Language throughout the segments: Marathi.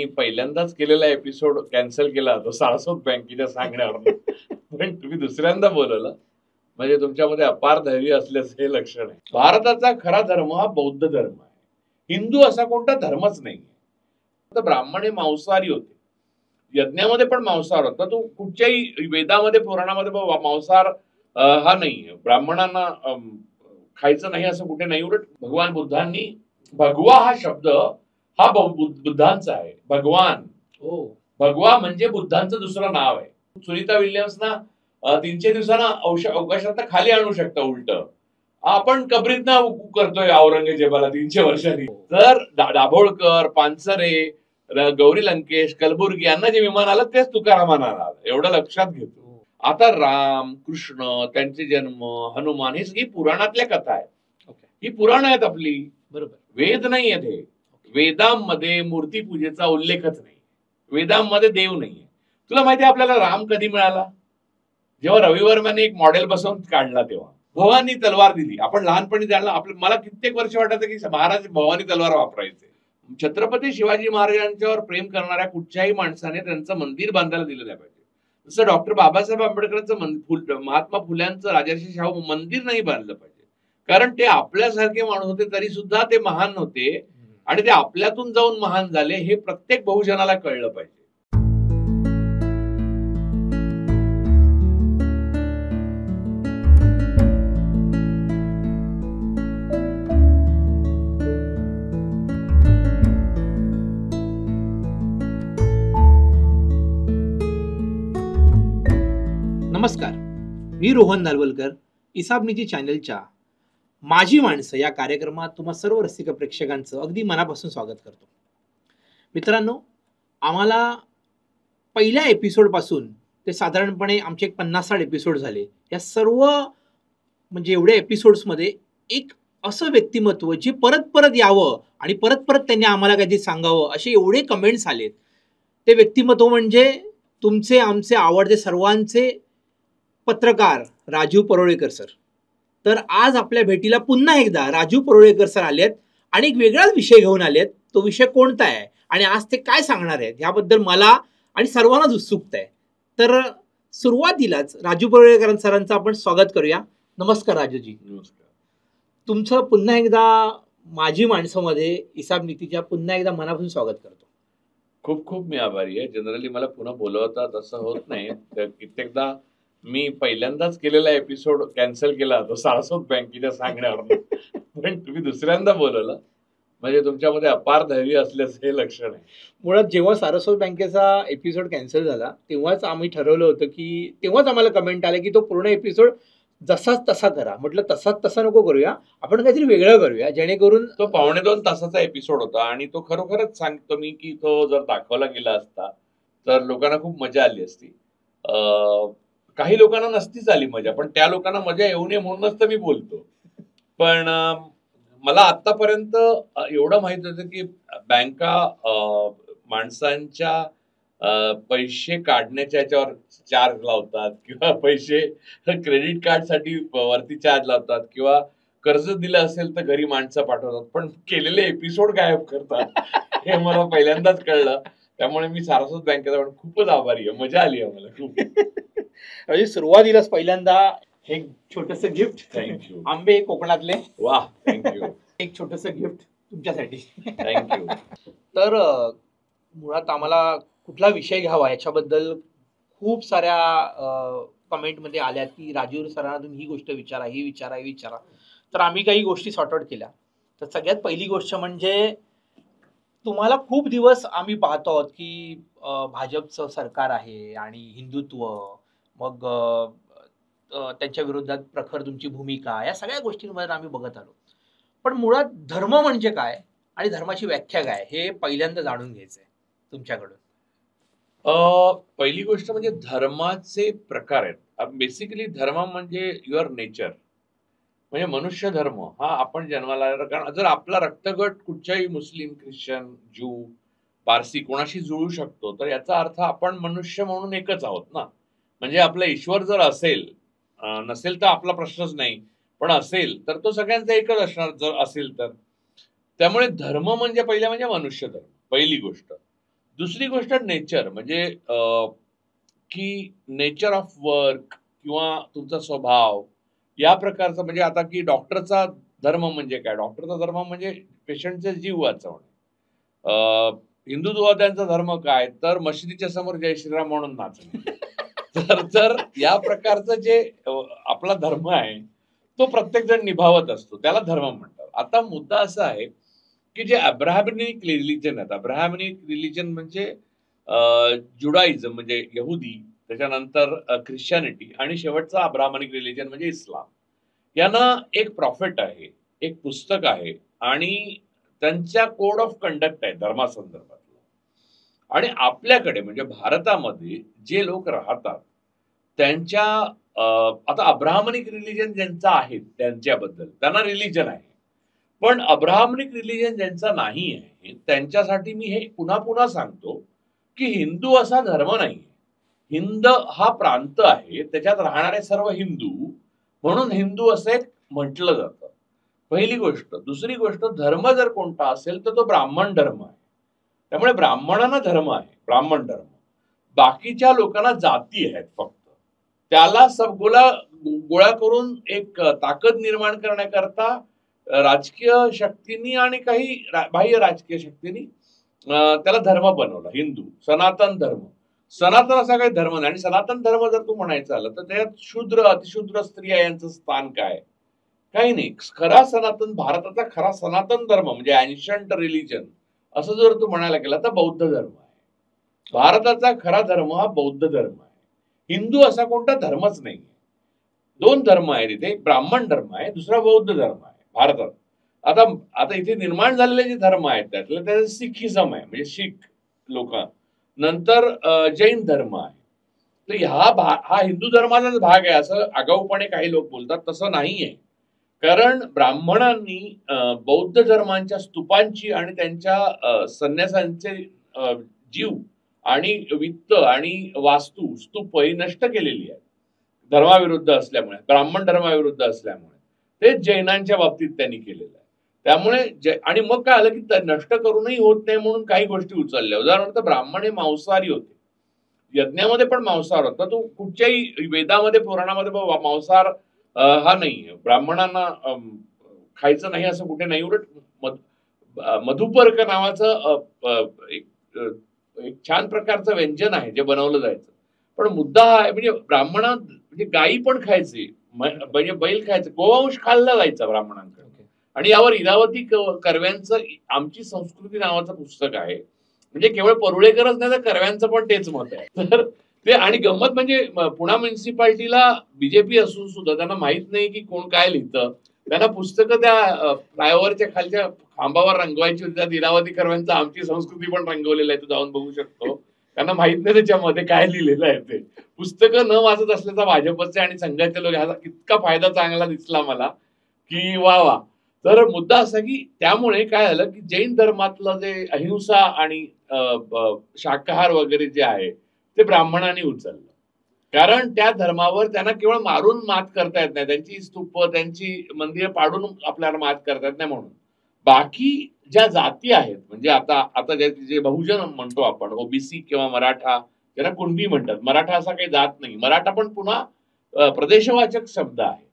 मी पहिल्यांदाच केलेला एपिसोड कॅन्सल केला होता सारस्वत बँकेच्या सांगण्यावर. पण तुम्ही दुसऱ्यांदा बोलवलं म्हणजे तुमच्यामध्ये अपार धैर्य असल्याचं हे लक्षण आहे. भारताचा खरा धर्म हा बौद्ध धर्म आहे. हिंदू असा कोणता धर्मच नाही. तर ब्राह्मण हे मांसाहारी होते. यज्ञामध्ये पण मांसाहार होता. तो कुठच्याही वेदामध्ये पुराणामध्ये मांसाहार हा नाहीये. ब्राह्मणांना खायचं नाही असं कुठे नाही. उलट भगवान बुद्धांनी भगवा हा शब्द हा बुद्धांचा आहे. भगवान भगवा म्हणजे बुद्धांचं दुसरं नाव आहे. सुनीता विल्यम्सना 300 दिवसांना अवकाशात खाली आणू शकता. उलट आपण कबरीतनं करतोय औरंगजेबाला 300 वर्षांनी. तर दाभोळकर, पानसरे, गौरी लंकेश, कलबुर्गी यांना जे विमान आलं तेच तुकारामांना आलं. एवढं लक्षात घेतो. आता राम, कृष्ण, त्यांचे जन्म, हनुमान ही सगळी पुराणातल्या कथा आहेत. ही पुराण आहेत आपली. बरोबर. वेद नाही आहेत हे. वेदांमध्ये मूर्तीपूजेचा उल्लेखच नाही. वेदांमध्ये देव नाहीये. तुला माहिती आहे आपल्याला राम कधी मिळाला? जेव्हा रवी वर्माने एक मॉडेल बसवून काढला तेव्हा. भवानी तलवार दिली. आपण लहानपणी जाणलं. मला कित्येक वर्ष वाटायचं की महाराज भवानी तलवार वापरायचे. छत्रपती शिवाजी महाराजांच्यावर प्रेम करणाऱ्या कुठच्याही माणसाने त्यांचं मंदिर बांधायला दिलं नाही पाहिजे. जसं डॉक्टर बाबासाहेब आंबेडकरांचं महात्मा फुल्यांचं राजर्षी शाहू मंदिर नाही बांधलं पाहिजे. कारण ते आपल्यासारखे माणूस होते तरी सुद्धा ते महान होते आणि ते आपल्यातून जाऊन महान झाले हे प्रत्येक बहुजनाला कळलं पाहिजे. नमस्कार, मी रोहन नालवलकर. इसाबनीती चॅनलच्या माझी माणसं या कार्यक्रमात तुम्हा सर्व रसिक प्रेक्षकांचं अगदी मनापासून स्वागत करतो. मित्रांनो, आम्हाला पहिल्या एपिसोडपासून ते साधारणपणे आमचे 50-60 एपिसोड झाले. या सर्व म्हणजे एवढ्या एपिसोड्समध्ये एक असं व्यक्तिमत्व जे परत परत यावं आणि परत परत त्यांनी आम्हाला काहीतरी सांगावं असे एवढे कमेंट्स आलेत. ते व्यक्तिमत्व म्हणजे तुमचे आमचे आवडते सर्वांचे पत्रकार राजू परोळेकर सर. तर आज आपल्या भेटीला पुन्हा एकदा राजू परोळेकर सर आलेत आणि एक वेगळाच विषय घेऊन आलेत. तो विषय कोणता आहे आणि आज ते काय सांगणार आहेत याबद्दल मला आणि सर्वांनाच उत्सुकता आहे. तर सुरुवातीलाच राजू परोळेकर सरांचं आपण स्वागत करूया. नमस्कार राजूजी. नमस्कार. तुमचं पुन्हा एकदा माझी माणसामध्ये इसाबनीतीच्या पुन्हा एकदा मनापासून स्वागत करतो. खूप खूप मी आभारी आहे. जनरली मला पुन्हा बोलवतात असं होत नाही. कित्येकदा मी पहिल्यांदाच केलेला एपिसोड कॅन्सल केला होता सारस्वत बँकेच्या सांगण्यावर. पण तुम्ही दुसऱ्यांदा बोलवलं म्हणजे तुमच्यामध्ये अपार धैर्य असल्याचं हे लक्षण आहे. मुळात जेव्हा सारस्वत बँकेचा एपिसोड कॅन्सल झाला तेव्हाच आम्ही ठरवलं होतं की तेव्हाच आम्हाला कमेंट आले की तो पूर्ण एपिसोड जसाच तसा करा. म्हटलं तसाच तसा नको करूया, आपण काहीतरी वेगळं करूया जेणेकरून. तो 2.25 तासाचा एपिसोड होता आणि तो खरोखरच सांगतो मी की तो जर दाखवला गेला असता तर लोकांना खूप मजा आली असती. काही लोकांना नसतीच आली मजा, पण त्या लोकांना मजा येऊ नये म्हणूनच तर मी बोलतो. पण मला आतापर्यंत एवढं माहित होतं की बँका माणसांच्या पैसे काढण्याच्या याच्यावर चार्ज लावतात किंवा पैसे क्रेडिट कार्डसाठी वरती चार्ज लावतात किंवा कर्ज दिलं असेल तर घरी माणसं पाठवतात, पण केलेले एपिसोड गायब करतात हे मला पहिल्यांदाच कळलं. त्यामुळे मी सारस्वत बँकेचा खूपच आभारी आहे. मजा आली आहे मला खूप. सुरुवातीलाच पहिल्यांदा एक छोटस गिफ्ट. थँक्यू. आंबे कोकणातले. वा, थँक्यू. एक छोटस गिफ्ट तुमच्यासाठी. थँक्यू. तर मुळात आम्हाला कुठला विषय घ्यावा याच्याबद्दल खूप साऱ्या कमेंटमध्ये आल्या की राजू सरांना तुम्ही ही गोष्ट विचारा, ही विचारा, ही विचारा. तर आम्ही काही गोष्टी सॉर्ट आउट केल्या. तर सगळ्यात पहिली गोष्ट म्हणजे तुम्हाला खूप दिवस आम्ही पाहतो आहोत की भाजपचं सरकार आहे आणि हिंदुत्व, मग त्यांच्या विरोधात प्रखर तुमची भूमिका, या सगळ्या गोष्टींमध्ये आम्ही बघत आलो. पण मुळात धर्म म्हणजे काय आणि धर्माची व्याख्या काय हे पहिल्यांदा जाणून घ्यायचंय तुमच्याकडून. पहिली गोष्ट म्हणजे धर्माचे प्रकार आहेत. बेसिकली धर्म म्हणजे युअर नेचर, म्हणजे मनुष्य धर्म हा आपण जन्माला. कारण जर आपला रक्तगट कुठच्याही मुस्लिम, ख्रिश्चन, ज्यू, पारसी कोणाशी जुळू शकतो तर याचा अर्थ आपण मनुष्य म्हणून एकच आहोत ना. म्हणजे आपला ईश्वर जर असेल, नसेल तर आपला प्रश्नच नाही, पण असेल तर तो सगळ्यांचा एकच असणार जर असेल तर. त्यामुळे धर्म म्हणजे पहिला म्हणजे मनुष्य धर्म, पहिली गोष्ट. दुसरी गोष्ट नेचर, म्हणजे की नेचर ऑफ वर्क किंवा तुमचा स्वभाव या प्रकारचा. म्हणजे आता की डॉक्टरचा धर्म म्हणजे काय? डॉक्टरचा धर्म म्हणजे पेशंटचे जीव वाचवणे. हिंदुत्ववाद्यांचा धर्म काय? तर मशिदीच्या समोर जय श्रीराम म्हणून नाचणे. तर या प्रकारचं जे आपला धर्म आहे तो प्रत्येक जण निभावत असतो, त्याला धर्म म्हणतात. आता मुद्दा असा आहे की जे अब्राहमिक रिलिजन आहेत, अब्राहमिक रिलिजन म्हणजे जुडाइझम म्हणजे यहुदी, त्याच्यानंतर ख्रिश्चनिटी आणि शेवटचा अब्राहमिक रिलिजन म्हणजे इस्लाम. यांना एक प्रॉफिट आहे, एक पुस्तक आहे आणि त्यांच्या कोड ऑफ कंडक्ट आहे धर्मासंदर्भातलं. आणि आपल्याकडे म्हणजे भारतामध्ये जे लोक राहतात त्यांच्या आता अब्राहमिक रिलिजन ज्यांचं आहे त्यांच्याबद्दल त्यांना रिलिजन आहे, पण अब्राहमिक रिलिजन ज्यांचा नाही आहे त्यांच्यासाठी मी हे पुन्हा पुन्हा सांगतो की हिंदू असा धर्म नाही. हिंद हा प्रांत आहे, त्याच्यात राहणारे सर्व हिंदू, म्हणून हिंदू असे म्हटलं जातं. पहिली गोष्ट. दुसरी गोष्ट, धर्म जर कोणता असेल तर तो ब्राह्मण धर्म आहे. त्यामुळे ब्राह्मणांना धर्म आहे, ब्राह्मण धर्म. बाकीच्या लोकांना जाती आहेत फक्त. त्याला गोळा करून एक ताकद निर्माण करण्याकरता राजकीय शक्तींनी आणि काही बाह्य राजकीय शक्तींनी त्याला धर्म बनवला, हिंदू, सनातन धर्म. सनातन असा काही धर्म नाही. आणि सनातन धर्म जर तू म्हणायचं आलं तर त्यात शूद्र अतिशूद्र स्त्रिया यांचं स्थान काय? काही नाही. खरा सनातन, भारताचा खरा सनातन धर्म म्हणजे एन्शंट रिलिजन असं जर तू म्हणायला गेला तर बौद्ध धर्म आहे. भारताचा खरा धर्म हा बौद्ध धर्म आहे. हिंदू असा कोणता धर्मच नाही. दोन धर्म आहेत इथे, एक ब्राह्मण धर्म आहे, दुसरा बौद्ध धर्म आहे भारतात. आता आता इथे निर्माण झालेले जे धर्म आहेत त्यातलं सिखिझम आहे म्हणजे शीख लोक, नंतर जैन धर्म आहे. तर हा हिंदू धर्माचाच भाग आहे असं आगाऊपणे काही लोक बोलतात. तसं नाहीये. कारण ब्राह्मणांनी बौद्ध धर्मांच्या स्तूपांची आणि त्यांच्या संन्यासांचे जीव आणि वित्त आणि वास्तू स्तूप ही नष्ट केलेली आहे धर्माविरुद्ध असल्यामुळे, ब्राह्मण धर्माविरुद्ध असल्यामुळे. ते जैनांच्या बाबतीत त्यांनी केलेलं आहे. त्यामुळे आणि मग काय आलं की नष्ट करूनही होत नाही म्हणून काही गोष्टी उचलल्या. उदाहरणार्थ ब्राह्मण हे मांसाहारी होते, यज्ञामध्ये पण मांसाहार होता. तो कुठच्याही वेदामध्ये पुराणामध्ये मांसाहार हा नाहीये, ब्राह्मणांना खायचं नाही असं कुठे नाही. उलट मधुपर्क नावाचं एक छान प्रकारचं व्यंजन आहे जे बनवलं जायचं. पण मुद्दा हा आहे म्हणजे ब्राह्मणा म्हणजे गायी पण खायचे, म्हणजे बैल खायचे, गोवंश खाल्ला जायचा ब्राह्मणांकडे. आणि यावर इरावती कर्व्यांचं आमची संस्कृती नावाचं पुस्तक आहे. म्हणजे केवळ परुळेकरच नाही तर कर्व्यांचं पण तेच मत आहे. तर ते आणि गंमत म्हणजे पुणा म्युन्सिपाल्टीला बीजेपी असून सुद्धा त्यांना माहित नाही की कोण काय लिहितं. त्यांना पुस्तकं त्या फ्लायओव्हरच्या खालच्या खांबावर रंगवायची होती. त्यात इरावती कर्व्यांचं आमची संस्कृती पण रंगवलेलं आहे, तू जाऊन बघू शकतो. त्यांना माहित नाही त्याच्यामध्ये काय लिहिलेलं आहे ते. पुस्तकं न वाचत असल्याचा भाजपचे आणि संघाचे लोक ह्याचा इतका फायदा चांगला दिसला मला की वा. तर मुद्दा असा की त्यामुळे काय झालं की जैन धर्मातलं जे अहिंसा आणि शाकाहार वगैरे जे आहे ते ब्राह्मणांनी उचललं. कारण त्या धर्मावर त्यांना केवळ मारून मात करता येत नाही, त्यांची स्तूप त्यांची मंदिरं पाडून आपल्याला मात करता येत नाही. म्हणून बाकी ज्या जाती आहेत म्हणजे आता जे बहुजन म्हणतो आपण, ओबीसी किंवा मराठा, ज्यांना कुणबी म्हणतात. मराठा असा काही जात नाही. मराठा पण पुन्हा प्रदेशवाचक शब्द आहे.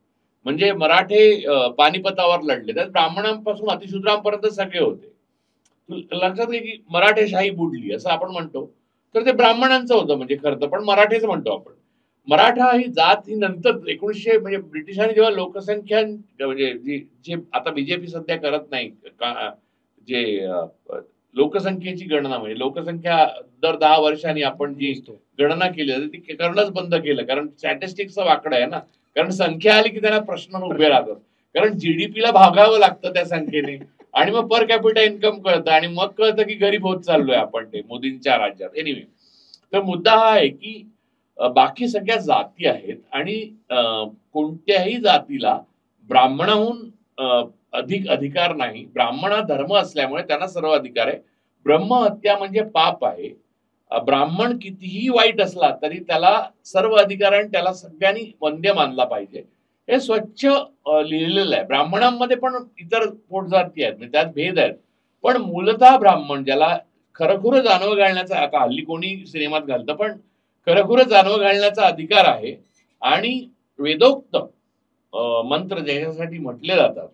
म्हणजे मराठे पानिपतावर लढले, त्यात ब्राह्मणांपासून अतिशूद्रांपर्यंत सगळे होते. लक्षात घे की मराठेशाही बुडली असं आपण म्हणतो, तर ते ब्राह्मणांचं होतं म्हणजे खरं तर, पण मराठेच म्हणतो आपण. मराठा ही जात ही नंतर 1900 म्हणजे ब्रिटिशांनी जेव्हा लोकसंख्या म्हणजे जे आता बीजेपी सध्या करत नाही, जे लोकसंख्येची गणना म्हणजे लोकसंख्या दर 10 वर्षांनी आपण जी गणना केली जाते ती करणंच बंद केलं. कारण स्टॅटिस्टिक्सचा वाकडा आहे ना. कारण संख्या आली की त्यांना प्रश्न उभे राहतात. कारण जीडीपीला भागावं लागतं त्या संख्येने आणि मग पर कॅपिटा इन्कम कळतं आणि मग कळतं की गरीब होत चाललोय आपण ते मोदींच्या राज्यात. एनिवे, तर मुद्दा हा आहे की बाकी सगळ्या जाती आहेत आणि कोणत्याही जातीला ब्राह्मणाहून अधिक अधिकार नाही. ब्राह्मण हा धर्म असल्यामुळे त्यांना सर्व अधिकार आहे. ब्रह्महत्या म्हणजे पाप आहे. ब्राह्मण कितीही वाईट असला तरी त्याला सर्व अधिकार आहे, त्याला सगळ्यांनी वंद्य मानला पाहिजे. हे स्वच्छ लिहिलेलं आहे. ब्राह्मणांमध्ये पण इतर पोटजाती आहेत म्हणजे त्यात भेद आहेत, पण मूलतः ब्राह्मण ज्याला खरखुरं जानवं घालण्याचा, आता हल्ली कोणी सिनेमात घालतं, पण खरखुरं जानवं घालण्याचा अधिकार आहे. आणि वेदोक्त मंत्र ज्याच्यासाठी म्हटले जातात.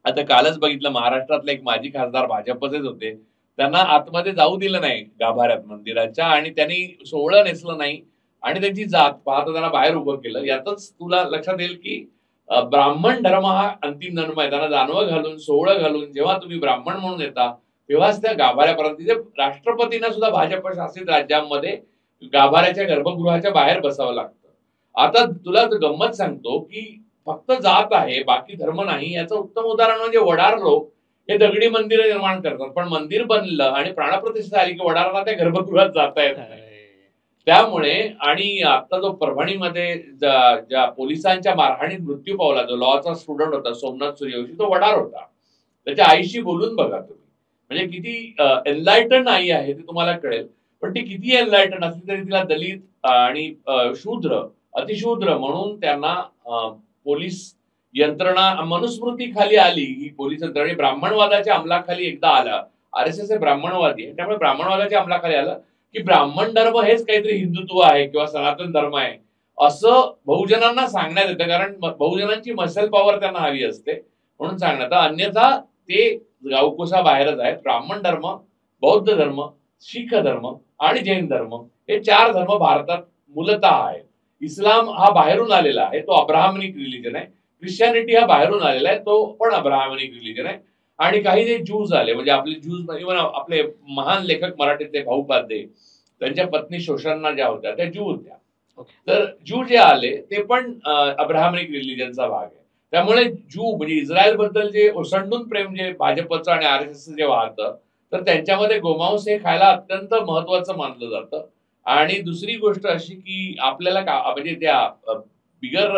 आता कालच बघितलं, महाराष्ट्रातले एक माजी खासदार भाजपचेच होते, त्यांना आतमध्ये जाऊ दिलं नाही गाभाऱ्यात मंदिराच्या, आणि त्यांनी सोहळं नेसलं नाही आणि त्यांची जात पाहता त्यांना बाहेर उभं केलं. यातच तुला लक्षात येईल की ब्राह्मण धर्म हा अंतिम धर्म आहे. त्यांना जानवं घालून, सोहळं घालून जेव्हा तुम्ही ब्राह्मण म्हणून येता, तेव्हाच त्या गाभाऱ्यापर्यंत, तिथे राष्ट्रपतींना सुद्धा भाजप शासित राज्यांमध्ये गाभाऱ्याच्या गर्भगृहाच्या बाहेर बसावं लागतं. आता तुला गंमत सांगतो की फक्त जात आहे, बाकी धर्म नाही. याचं उत्तम उदाहरण म्हणजे वडार लोक हे दगडी मंदिर निर्माण करतात, पण मंदिर बनलं आणि प्राणप्रतिष्ठा आली की वडारांना त्या गर्भगृहात जाता येत नाही. त्यामुळे, आणि आता जो परभणीमध्ये ज्या पोलिसांच्या मारहाणीत मृत्यू पावला, जो लॉचा स्टुडंट होता सोमनाथ सूर्यवंशी, तो वडार होता. त्याच्या आईशी बोलून बघा तुम्ही, म्हणजे किती एनलायटन आई आहे ते तुम्हाला कळेल. पण ती किती एनलायटन असली तरी तिला दलित आणि शूद्र, अतिशूद्र म्हणून त्यांना पोलीस यंत्रणा मनुस्मृती खाली आली. ही पोलीस यंत्रणा ब्राह्मणवादाच्या अंमलाखाली एकदा आला. RSS हे ब्राह्मणवादी आहे, त्यामुळे ब्राह्मणवादाच्या अंमलाखाली आलं की ब्राह्मण धर्म हेच काहीतरी हिंदुत्व आहे किंवा सनातन धर्म आहे असं बहुजनांना सांगण्यात येतं, कारण बहुजनांची मसल पॉवर त्यांना हवी असते म्हणून सांगण्यात. अन्यथा ते गावकुसा बाहेरच आहेत. ब्राह्मण धर्म, बौद्ध धर्म, शीख धर्म आणि जैन धर्म हे 4 धर्म भारतात मूलतः आहेत. इस्लाम हा बाहेरून आलेला आहे, तो अब्राह्मनिक रिलिजन आहे. ख्रिश्चॅनिटी हा बाहेरून आलेला आहे, तो पण अब्राह्मनिक रिलिजन आहे. आणि काही जे ज्यूज आले, म्हणजे आपले ज्यूज, इव्हन आपले महान लेखक मराठीतले भाऊपाध्ये, त्यांच्या पत्नी शोषणना ज्या होत्या त्या ज्यू होत्या. तर ज्यू जे आले ते पण अब्राह्मनिक रिलिजनचा भाग आहे. त्यामुळे ज्यू म्हणजे इस्रायल बद्दल जे ओसंडून प्रेम जे भाजपचं आणि RSS जे वाहतं, तर त्यांच्यामध्ये गोमांस हे खायला अत्यंत महत्वाचं मानलं जातं. आणि दुसरी गोष्ट अशी की आपल्याला म्हणजे त्या बिगर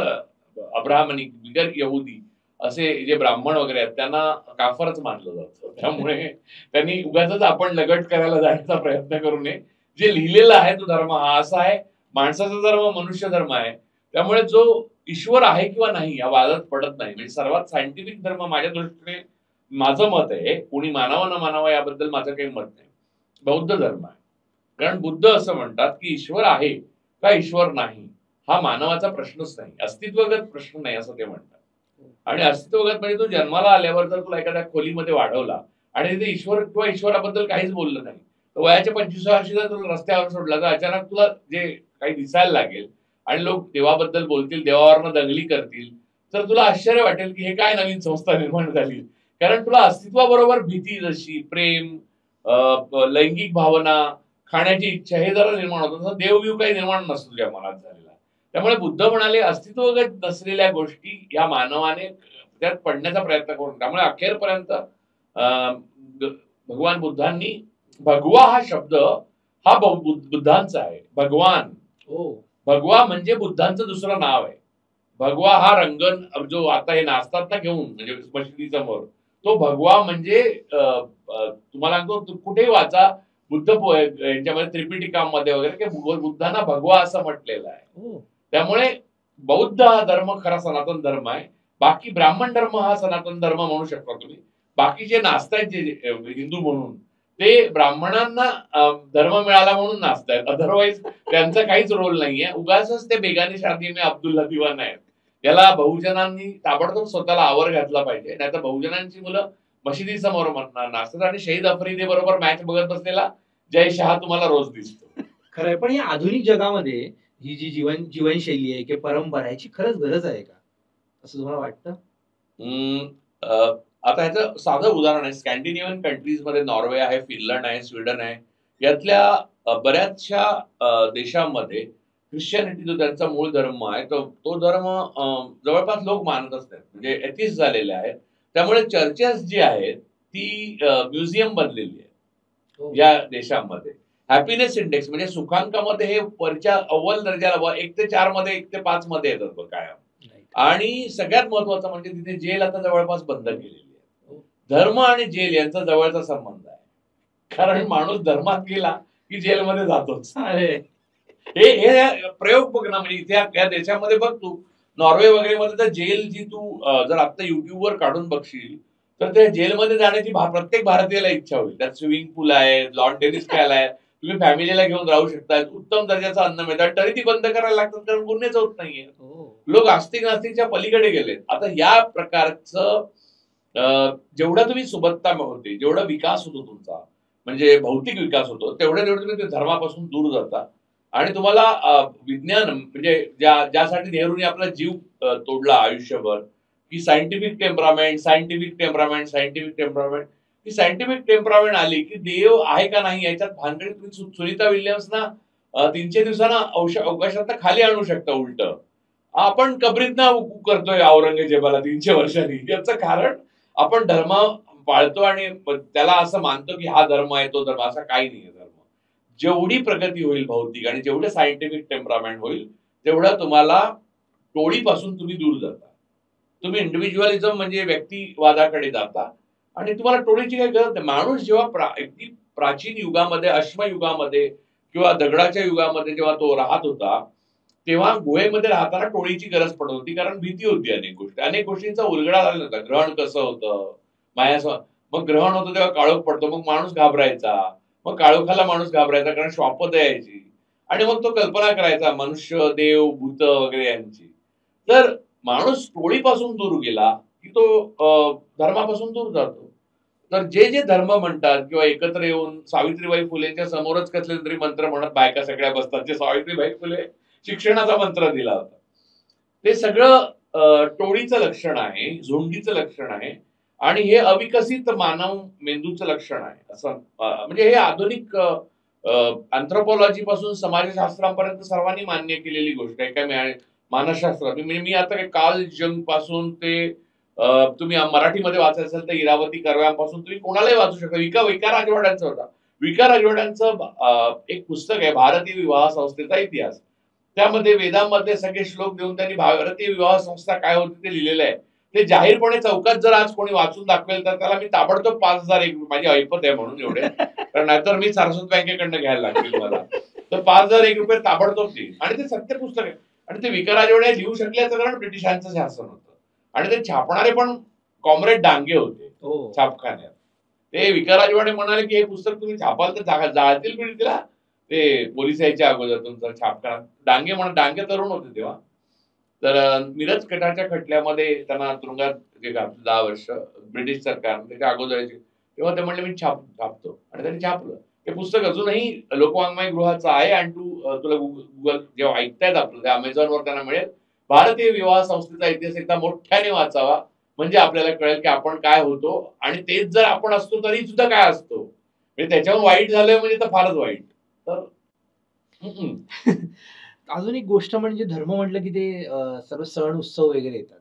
अब्राह्मनिक, बिगर यहुदी असे जे ब्राह्मण वगैरे आहेत त्यांना काफरच मानलं जातं. त्यामुळे त्यांनी उगाचच आपण लगट करायला जाण्याचा प्रयत्न करू नये. जे लिहिलेलं आहे तो धर्म हा असा आहे, माणसाचा धर्म मनुष्य धर्म आहे. त्यामुळे जो ईश्वर आहे किंवा नाही या वादात पडत नाही. म्हणजे सर्वात सायंटिफिक धर्म माझ्या दृष्टीने, माझं मत आहे, कोणी मानावं न मानावं याबद्दल माझं काही मत नाही, बौद्ध धर्म आहे. कारण बुद्ध असं म्हणतात की ईश्वर आहे का ईश्वर नाही हा मानवाचा प्रश्नच नाही, अस्तित्वगत प्रश्न नाही असं ते म्हणतात. आणि अस्तित्वगत म्हणजे तू जन्माला आल्यावर जर तुला एखाद्या खोलीमध्ये वाढवला आणि तिथे ईश्वर किंवा ईश्वराबद्दल काहीच बोललं नाही, तर वयाच्या 25व्या वर्षी जर तुला रस्त्यावर सोडला तर अचानक तुला जे काही दिसायला लागेल आणि लोक देवाबद्दल बोलतील, देवावरनं दंगली करतील, तर तुला आश्चर्य वाटेल की हे काय नवीन संस्था निर्माण झाली. कारण तुला अस्तित्वाबरोबर भीती, जशी प्रेम, लैंगिक भावना, खाण्याची इच्छा हे जरा निर्माण होतं, तसं देववीव काही निर्माण नसतो तुझ्या मनात झालेला. त्यामुळे बुद्ध म्हणाले अस्तित्वगत नसलेल्या गोष्टी या मानवाने त्यात पडण्याचा प्रयत्न करून, त्यामुळे अखेरपर्यंत भगवान बुद्धांनी, भगवा हा शब्द हा बुद्धांचा आहे. भगवान, भगवा म्हणजे बुद्धांचं दुसरं नाव आहे. भगवा हा रंगन जो आता हे नाचतात ना घेऊन, म्हणजे मशिदीसमोर, तो भगवा म्हणजे तुम्हाला सांगतो कुठेही वाचा बुद्ध यांच्यामध्ये त्रिपिटिकामध्ये वगैरे की बुद्धांना भगवा असं म्हटलेलं आहे. त्यामुळे बौद्ध हा धर्म खरा सनातन धर्म आहे. बाकी ब्राह्मण धर्म हा सनातन धर्म म्हणू शकता तुम्ही. बाकी जे नाचतायत जे हिंदू म्हणून, ते ब्राह्मणांना धर्म मिळाला म्हणून नाचतायत, अदरवाईज त्यांचा काहीच रोल नाहीये. उगाच ते बेगानी शादी में अब्दुल्ला दिवाना आहेत. याला बहुजनांनी ताबडतोब स्वतःला आवर घातला पाहिजे, नाहीतर बहुजनांची मुलं मशिदीसमोर नाचतात आणि शहीद आफ्रिदी बरोबर मॅच बघत बसलेला जय शहा तुम्हाला रोज दिसतो. खरंय, पण या आधुनिक जगामध्ये ही जी जीवनशैली आहे की परंपरा, याची खरंच गरज आहे का असं तुम्हाला वाटतं? आता ह्याचं साधं उदाहरण आहे, स्कॅन्डिनेव्हियन कंट्रीज मध्ये नॉर्वे आहे, फिनलंड आहे, स्वीडन आहे, यातल्या बऱ्याचशा देशांमध्ये ख्रिश्चनिटी जो त्यांचा मूळ धर्म आहे तो धर्म जवळपास लोक मानतच नाहीत, म्हणजे एथिस्ट झालेले आहेत. त्यामुळे चर्चेस जी आहेत ती म्युझियम बनलेली आहे या देशांमध्ये. हॅपीनेस इंडेक्स म्हणजे सुखांकामध्ये हे वरच्या अव्वल दर्जाला 1 ते 4 मध्ये, 1 ते 5 मध्ये येतात बघ कायम. आणि सगळ्यात महत्वाचं म्हणजे तिथे जेल आता जवळपास बंद केलेली आहे. धर्म आणि जेल यांचा जवळचा संबंध आहे, कारण माणूस धर्मात गेला की जेलमध्ये जातोच. हे प्रयोग बघ ना, म्हणजे इथे या देशामध्ये बघ तू, नॉर्वे वगैरे मध्ये तर जेल जी तू जर आता युट्यूबवर काढून बघशील तर त्या जेलमध्ये जाण्याची प्रत्येक भारतीयाला इच्छा होईल. त्यात स्विमिंग पूल आहे, लॉन टेनिस खेळायला आहे, तुम्ही फॅमिलीला घेऊन राहू शकता, उत्तम दर्जाचं अन्न मिळतात, तरी ती बंद करायला लागतात कारण गुन्हेच होत नाहीये. लोक आस्तिक नास्तिकच्या पलीकडे गेलेत. आता या प्रकारचं जेवढा तुम्ही सुबत्ता होते, जेवढा विकास होतो तुमचा, म्हणजे भौतिक विकास होतो, तेवढ्या तुम्ही ते धर्मापासून दूर जाता आणि तुम्हाला विज्ञान म्हणजे ज्यासाठी नेहरूने आपला जीव तोडला आयुष्यभर, की scientific temperament, scientific temperament, scientific temperament, ही सायंटिफिक टेम्परामेंट आली की देव आहे का नाही याच्यात भानगडीत तुम्ही सुनीता विल्यम्सना 300 दिवसांना अवकाशात खाली आणू शकता. उलट आपण कबरीतनं करतोय औरंगजेबाला 300 वर्षांनी. याचं कारण आपण धर्म पाळतो आणि त्याला असं मानतो की हा धर्म आहे, तो धर्म, असा काही नाहीये धर्म. जेवढी प्रगती होईल भौतिक आणि जेवढे सायंटिफिक टेम्परामेंट होईल, तेवढं तुम्हाला टोळीपासून तुम्ही दूर जाता. तुम्ही इंडिव्हिज्युअलिझम म्हणजे व्यक्तिवादाकडे जाता आणि तुम्हाला टोळीची काही गरज नाही. माणूस जेव्हा अगदी प्राचीन युगामध्ये, अश्मयुगामध्ये किंवा दगडाच्या युगामध्ये जेव्हा तो राहत होता, तेव्हा गुहेमध्ये राहताना टोळीची गरज पडत होती, कारण भीती होती अनेक गोष्टींचा उलगडा झाला नव्हता. ग्रहण कसं होतं, मग ग्रहण होतं तेव्हा काळोख पडतो, मग माणूस घाबरायचा, मग काळोखाला माणूस घाबरायचा कारण श्वापद यायची आणि मग तो कल्पना करायचा मनुष्य, देव, भूत वगैरे यांची. तर माणूस टोळीपासून दूर गेला की तो धर्मापासून दूर जातो. तर जे जे धर्म म्हणतात किंवा एकत्र येऊन सावित्रीबाई फुलेंच्या समोरच कसले तरी मंत्र म्हणत बायका सगळ्या बसतात, जे सावित्रीबाई फुले शिक्षणाचा मंत्र दिला होता, ते सगळं टोळीचं लक्षण आहे, झुंडीचं लक्षण आहे आणि हे अविकसित मानव मेंदूचं लक्षण आहे. असं म्हणजे हे आधुनिक अँथ्रोपॉलॉजी पासून समाजशास्त्रापर्यंत सर्वांनी मान्य केलेली गोष्ट आहे. काय मानसशास्त्र मी आता काय कार्ल जंग पासून ते तुम्ही मराठीमध्ये वाचायचं असेल तर इरावती कर्व्यांपासून तुम्ही कोणालाही वाचू शकता. विका राजवाड्यांचा होता. विका राजवाड्यांचं एक पुस्तक आहे, भारतीय विवाह संस्थेचा इतिहास. त्यामध्ये वेदांमध्ये सगळे श्लोक देऊन त्यांनी भारतीय विवाह संस्था काय होती ते लिहिलेलं आहे. ते जाहीरपणे चौकात जर आज कोणी वाचून दाखवेल तर त्याला मी ताबडतोब 5,000 माझी ऐपत आहे म्हणून एवढे, कारण नाहीतर मी सारस्वत बँकेकडनं घ्यायला लागतील मला. तर 5,001 ताबडतोब देईल. आणि ते सत्य पुस्तक आहे. आणि ते विका राजवाडे लिहू शकल्याचं कारण ब्रिटिशांचं शासन होतं आणि ते छापणारे पण कॉम्रेड डांगे होते छापखान्यात. ते विका राजवाडे म्हणाले की हे पुस्तक तुम्ही छापाल तर जाळतील पण तिला, ते पोलीस यायच्या अगोदर तुमचं छापखाना. डांगे तरुण होते तेव्हा. तर मिरज कटाच्या खटल्यामध्ये त्यांना तुरुंगात 10 वर्ष ब्रिटिश सरकार त्याच्या अगोदरची, तेव्हा ते म्हणले मी छापतो आणि त्यांनी छापलं. हे पुस्तक अजूनही लोकवाङ्मय गृहाचं आहे आणि तुला गुगल जेव्हा ऐकतायत आपलं अमेझॉनवर त्यांना मिळेल. भारतीय विवाह संस्थेचा इतिहास एकदा मोठ्याने वाचावा, म्हणजे आपल्याला कळेल की आपण काय होतो आणि तेच जर आपण असतो तरी सुद्धा काय असतो. म्हणजे त्याच्यावर वाईट झालंय म्हणजे तर फारच वाईट. तर अजून एक गोष्ट म्हणजे धर्म म्हटलं की ते सर्व सण उत्सव वगैरे येतात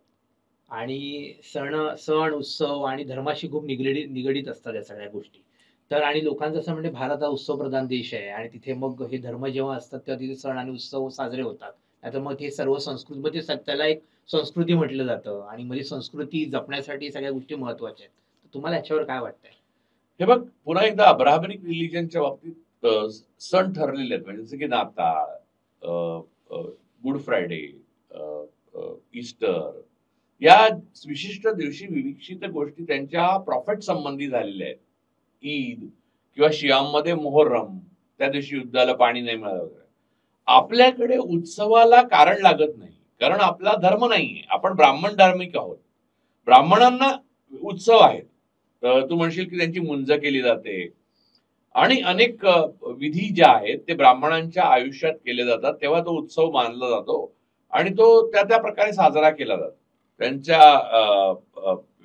आणि सण उत्सव आणि धर्माशी खूप निगडीत असतात या सगळ्या गोष्टी. तर आणि लोकांचं असं म्हणजे भारत हा उत्सव प्रधान देश आहे आणि तिथे मग हे धर्म जेव्हा असतात तेव्हा तिथे सण आणि उत्सव साजरे होतात. आता मग हे सर्व संस्कृती म्हणजे त्याला एक संस्कृती म्हटलं जातं आणि म्हणजे संस्कृती जपण्यासाठी सगळ्या गोष्टी महत्वाच्या आहेत. तर तुम्हाला याच्यावर काय वाटतंय? हे बघ, पुन्हा एकदा अब्राहमिक रिलिजनच्या बाबतीत सण ठरलेले आहेत, म्हणजे जसं की नाताळ, गुड फ्रायडे, ईस्टर, या विशिष्ट दिवशी विविक्षित गोष्टी त्यांच्या प्रॉफिट संबंधी झालेल्या आहेत. ईद किंवा शियामध्ये मोहर्रम, त्या दिवशी युद्धाला पाणी नाही मिळालं वगैरे. आपल्याकडे उत्सवाला कारण लागत नाही, कारण आपला धर्म नाहीये. आपण ब्राह्मण धार्मिक आहोत. ब्राह्मणांना उत्सव आहेत. तू म्हणशील की त्यांची मुंज केली जाते आणि अनेक विधी ज्या आहेत ते ब्राह्मणांच्या आयुष्यात केले जातात, तेव्हा तो उत्सव मानला जातो आणि तो त्या प्रकारे साजरा केला जातो. त्यांच्या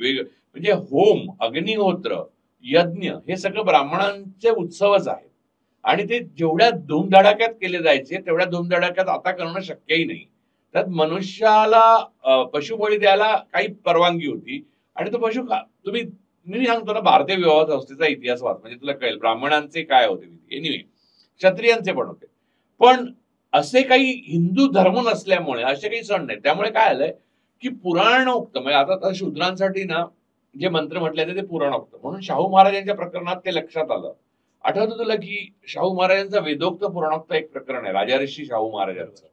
म्हणजे होम, अग्निहोत्र, यज्ञ हे सगळं ब्राह्मणांचे उत्सवच आहेत आणि ते जेवढ्या धूमधडाक्यात केले जायचे तेवढ्या धूमधडाक्यात आता करणं शक्यही नाही. त्यात मनुष्याला पशुबळी द्यायला काही परवानगी होती आणि तो पशु तुम्ही मी सांगतो ना, भारतीय विवाह संस्थेचा इतिहास वाच, म्हणजे तुला कळेल ब्राह्मणांचे काय होते. एनिवे, क्षत्रियांचे पण होते, पण असे काही हिंदू धर्म नसल्यामुळे असे काही सण नाही. त्यामुळे काय आलंय की पुराणोक्त, म्हणजे आता शूद्रांसाठी ना जे मंत्र म्हटले ते पुराणोक्त, म्हणून शाहू महाराजांच्या प्रकरणात ते लक्षात आलं. आठवतं तुला की शाहू महाराजांचा वेदोक्त पुराणोक्त एक प्रकरण आहे, राजा ऋषी शाहू महाराजांचं.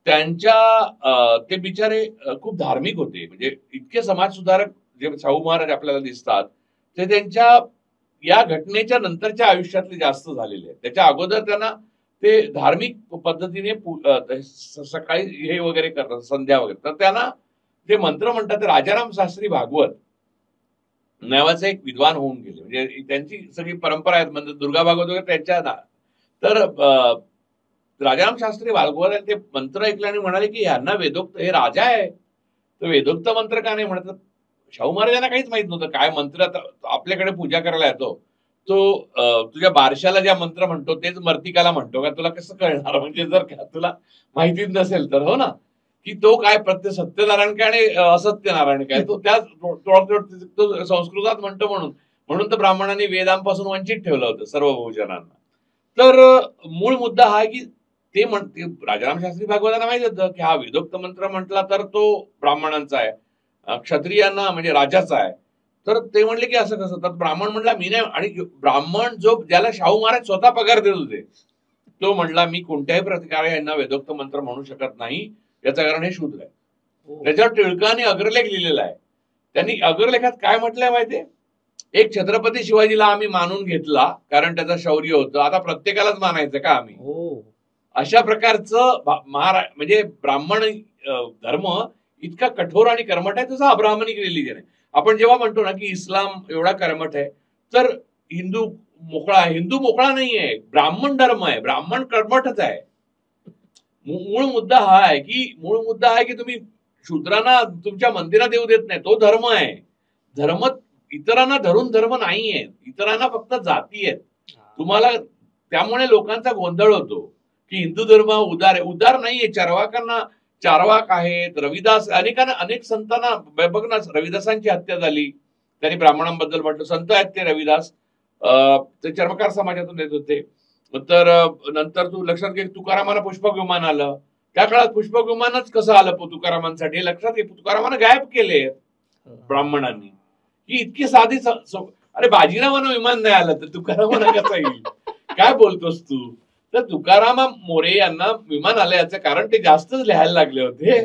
त्यांच्या ते बिचारे खूप धार्मिक होते, म्हणजे इतके समाज सुधारक जे शाहू महाराज आपल्याला दिसतात ते त्यांच्या या घटनेच्या नंतरच्या आयुष्यातले जास्त झालेले आहेत. त्याच्या अगोदर त्यांना ते धार्मिक पद्धतीने सकाळी हे वगैरे करतात, संध्या वगैरे, तर त्यांना ते मंत्र म्हणतात. राजाराम शास्त्री भागवत नावाचे एक विद्वान होऊन गेले, म्हणजे त्यांची सगळी परंपरा आहे, म्हणजे दुर्गा भागवत वगैरे त्यांच्या तर राजाराम शास्त्री भागवत ते मंत्र ऐकले आणि म्हणाले की यांना वेदोक्त, हे राजा आहे तर वेदोक्त मंत्र का नाही म्हणत. शाहू महाराजांना काहीच माहित नव्हतं काय मंत्र. आपल्याकडे पूजा करायला येतो तो तुझ्या बारशाला ज्या मंत्र म्हणतो तेच मर्तिकाला म्हणतो का, तुला कसं कळणार, म्हणजे जर का तुला माहितीच नसेल तर. हो ना, की तो काय सत्यनारायण काय आणि असत्य नारायण काय, तो त्या संस्कृतात म्हणतो म्हणून तर ब्राह्मणांनी वेदांपासून वंचित ठेवलं होतं सर्व बहुजनांना. तर मूळ मुद्दा हा की ते म्हणते राजाराम शास्त्री भागवतांना माहिती होतं की हा वेदोक्त मंत्र म्हटला तर तो ब्राह्मणांचा आहे, क्षत्रियांना म्हणजे राजाचा आहे. तर ते म्हणले की असं कसं, तर ब्राह्मण म्हणला मी नाही. आणि ब्राह्मण जो ज्याला शाहू महाराज स्वतः पगार देत होते तो म्हणला मी कोणत्याही प्रकारे यांना वेदोक्त मंत्र म्हणू शकत नाही, याचं कारण हे शूद्र आहे. त्याच्यावर टिळकाने अग्रलेख लिहिलेला आहे. त्यांनी अग्रलेखात काय म्हटलंय माहितीये, एक छत्रपती शिवाजीला आम्ही मानून घेतला कारण त्याचं शौर्य होतं, आता प्रत्येकालाच मानायचं का आम्ही. अशा प्रकारचं म्हणजे ब्राह्मण धर्म इतका कठोर आणि कर्मठ आहे, तसं अब्राह्मनिक रिलिजन आहे. आपण जेव्हा म्हणतो ना की इस्लाम एवढा कर्मठ आहे, तर हिंदू मोकळा आहे. हिंदू मोकळा नाहीये, ब्राह्मण धर्म आहे, ब्राह्मण कर्मठच आहे. मूळ मुद्दा हा आहे की तुम्ही शूद्रांना तुमच्या मंदिरात येऊ देत नाही, तो धर्म आहे. धर्म इतरांना धरून धर्म नाहीये, इतरांना फक्त जाती आहेत तुम्हाला. त्यामुळे लोकांचा गोंधळ होतो की हिंदू धर्म उदार आहे. उदार नाहीये. चारवाक आहेत, रविदास, अनेक संतांना बघ ना, रविदासांची हत्या झाली, त्यांनी ब्राह्मणांबद्दल म्हटलं. संत आहेत ते रविदास, ते चर्मकार समाजातून येत होते. तर नंतर तू लक्षात घे, तुकारामांना पुष्पक विमान आलं, त्या काळात पुष्पक विमानच कसं आलं तुकारामांसाठी, लक्षात घे. तुकारामांना गायब केले ब्राह्मणांनी. ही इतकी साधी अरे बाजीरावांना विमान नाही आलं तर तुकारामांना कसं येईल, काय बोलतोस तू. तर तुकाराम मोरे यांना विमान आलं याचं कारण ते जास्तच लिहायला लागले होते.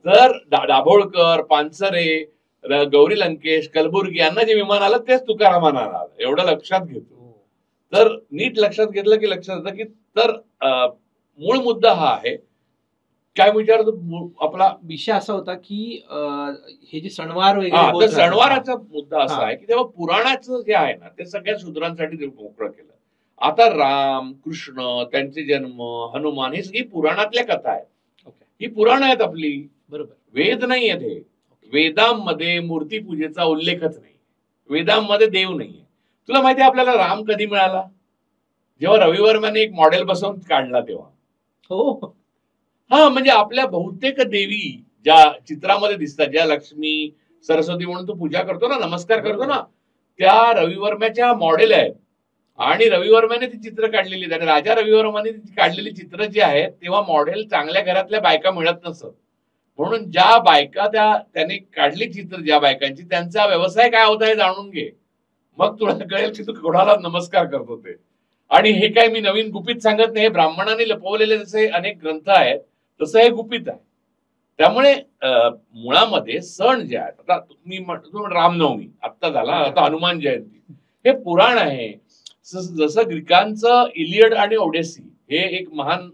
तर दाभोळकर, पानसरे, गौरी लंकेश, कलबुर्गी यांना जे विमान आलं तेच तुकारामांना आलं, एवढं लक्षात घेतो. तर नीट लक्षात घेतलं की लक्षात येतं की तर मूळ मुद्दा हा आहे. काय विचारतो आपला विषय असा होता की हे जे सणवार वगैरे, सणवाराचा मुद्दा असा आहे की तेव्हा पुराणाचं जे आहे ना ते सगळ्या शूद्रांसाठी मोकळं केलं. आता राम, कृष्ण, त्यांचे जन्म, हनुमान, ही सगळी पुराणातल्या कथा आहेत. ही पुराण आहेत आपली, बरोबर, वेद नाही आहेत. हे वेदांमध्ये मूर्तीपूजेचा उल्लेखच नाही, वेदांमध्ये देव नाहीये. तुला माहिती आहे आपल्याला राम कधी मिळाला, जेव्हा रवी वर्माने एक मॉडेल बसवून काढला तेव्हा. हो, हा, म्हणजे आपल्या बहुतेक देवी ज्या चित्रामध्ये दिसतात, ज्या लक्ष्मी, सरस्वती म्हणून तू पूजा करतो ना, नमस्कार करतो ना, त्या रवी वर्म्याच्या मॉडेल आहेत. आणि रवी वर्माने ती चित्र काढलेली आहेत. आणि राजा रवी वर्माने काढलेली चित्र जी आहेत तेव्हा मॉडेल चांगल्या घरातल्या बायका मिळत नसत, म्हणून ज्या बायका त्याने काढली चित्र, ज्या बायकांची, त्यांचा व्यवसाय काय होता हे जाणून घे, मग तुला कळेल की तू कोणाला नमस्कार करतो ते. आणि हे काय मी नवीन गुपित सांगत नाही, ब्राह्मणांनी लपवलेले जसे अनेक ग्रंथ आहेत तसं हे गुपित आहे. त्यामुळे मुळामध्ये सण जे आहेत, आता मी म्हणतो रामनवमी आत्ता झाला, आता हनुमान जयंती, हे पुराण आहे. जसं ग्रीकांचं इलियड आणि ओडेसी हे एक महान